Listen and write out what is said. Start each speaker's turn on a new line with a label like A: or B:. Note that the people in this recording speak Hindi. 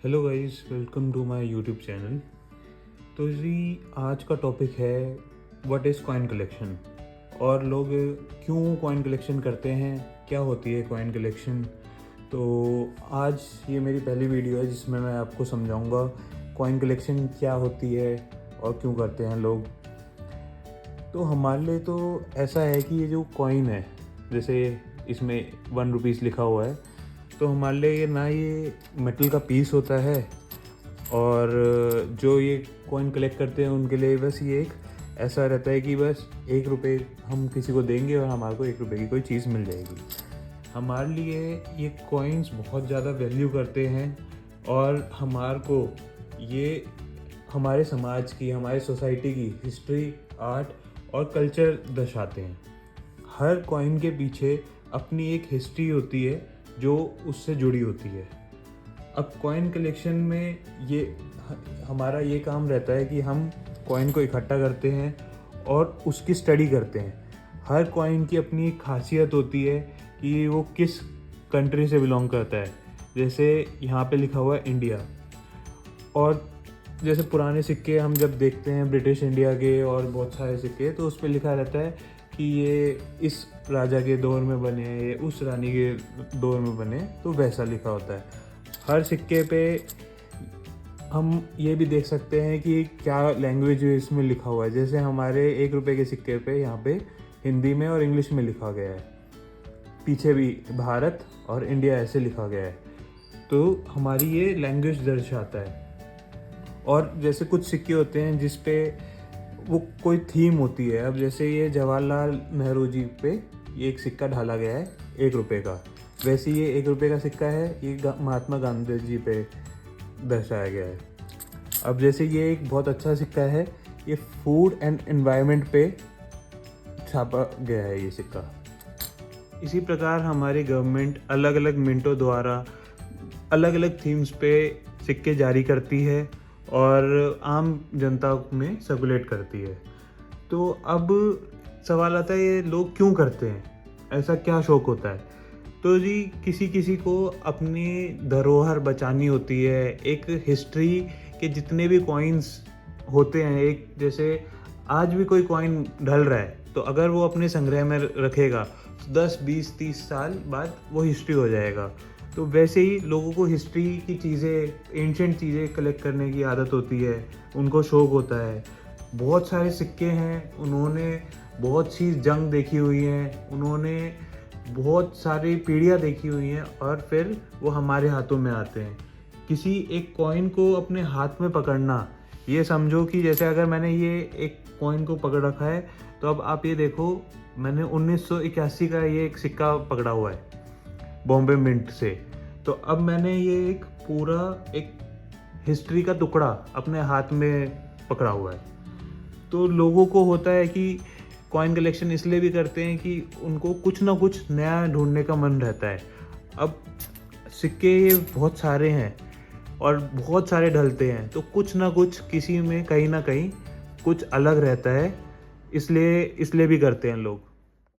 A: Hello guys, welcome to my YouTube channel. तो जी आज का टॉपिक है व्हाट इज़ कॉइन कलेक्शन और लोग क्यों कॉइन कलेक्शन करते हैं, क्या होती है कॉइन कलेक्शन। तो आज ये मेरी पहली वीडियो है जिसमें मैं आपको समझाऊंगा कॉइन कलेक्शन क्या होती है और क्यों करते हैं लोग। तो हमारे लिए तो ऐसा है कि ये जो कॉइन है, जैसे इसमें 1 रुपीज़ लिखा हुआ है, तो हमारे लिए ये ना ये मेटल का पीस होता है और जो ये कॉइन कलेक्ट करते हैं उनके लिए बस ये एक ऐसा रहता है कि बस 1 रुपये हम किसी को देंगे और हमारे को 1 रुपये की कोई चीज़ मिल जाएगी। हमारे लिए ये कॉइन्स बहुत ज़्यादा वैल्यू करते हैं और हमारे को ये हमारे समाज की, हमारे सोसाइटी की हिस्ट्री, आर्ट और कल्चर दर्शाते हैं। हर कॉइन के पीछे अपनी एक हिस्ट्री होती है जो उससे जुड़ी होती है। अब कॉइन कलेक्शन में ये हमारा ये काम रहता है कि हम कॉइन को इकट्ठा करते हैं और उसकी स्टडी करते हैं। हर कॉइन की अपनी एक खासियत होती है कि वो किस कंट्री से बिलोंग करता है। जैसे यहाँ पे लिखा हुआ है इंडिया, और जैसे पुराने सिक्के हम जब देखते हैं ब्रिटिश इंडिया के और बहुत सारे सिक्के, तो उस पर लिखा रहता है कि ये इस राजा के दौर में बने, ये उस रानी के दौर में बने, तो वैसा लिखा होता है। हर सिक्के पे हम ये भी देख सकते हैं कि क्या लैंग्वेज इसमें लिखा हुआ है। जैसे हमारे 1 रुपये के सिक्के पे यहाँ पे हिंदी में और इंग्लिश में लिखा गया है, पीछे भी भारत और इंडिया ऐसे लिखा गया है, तो हमारी ये लैंग्वेज दर्शाता है। और जैसे कुछ सिक्के होते हैं जिस पे वो कोई थीम होती है। अब जैसे ये जवाहरलाल नेहरू जी पे ये एक सिक्का ढाला गया है 1 रुपये का, वैसे ये 1 रुपये का सिक्का है, ये महात्मा गांधी जी पे दर्शाया गया है। अब जैसे ये एक बहुत अच्छा सिक्का है, ये फूड एंड एनवायरनमेंट पे छापा गया है ये सिक्का। इसी प्रकार हमारी गवर्नमेंट अलग अलग मिंटों द्वारा अलग अलग थीम्स पे सिक्के जारी करती है और आम जनता में सर्कुलेट करती है। तो अब सवाल आता है ये लोग क्यों करते हैं, ऐसा क्या शौक होता है। तो जी किसी किसी को अपनी धरोहर बचानी होती है। एक हिस्ट्री के जितने भी कॉइन्स होते हैं, एक जैसे आज भी कोई कॉइन ढल रहा है तो अगर वो अपने संग्रह में रखेगा तो 10, 20, 30 साल बाद वो हिस्ट्री हो जाएगा। तो वैसे ही लोगों को हिस्ट्री की चीज़ें, एंशिएंट चीज़ें कलेक्ट करने की आदत होती है, उनको शौक़ होता है। बहुत सारे सिक्के हैं, उन्होंने बहुत सी जंग देखी हुई हैं, उन्होंने बहुत सारी पीढ़ियाँ देखी हुई हैं और फिर वो हमारे हाथों में आते हैं। किसी एक कॉइन को अपने हाथ में पकड़ना, ये समझो कि जैसे अगर मैंने ये एक कॉइन को पकड़ रखा है, तो अब आप ये देखो, मैंने 1981 का ये एक सिक्का पकड़ा हुआ है बॉम्बे मिंट से। तो अब मैंने ये एक पूरा एक हिस्ट्री का टुकड़ा अपने हाथ में पकड़ा हुआ है। तो लोगों को होता है कि कॉइन कलेक्शन इसलिए भी करते हैं कि उनको कुछ ना कुछ नया ढूंढने का मन रहता है। अब सिक्के ये बहुत सारे हैं और बहुत सारे ढलते हैं, तो कुछ ना कुछ किसी में कहीं ना कहीं कुछ अलग रहता है, इसलिए भी करते हैं लोग।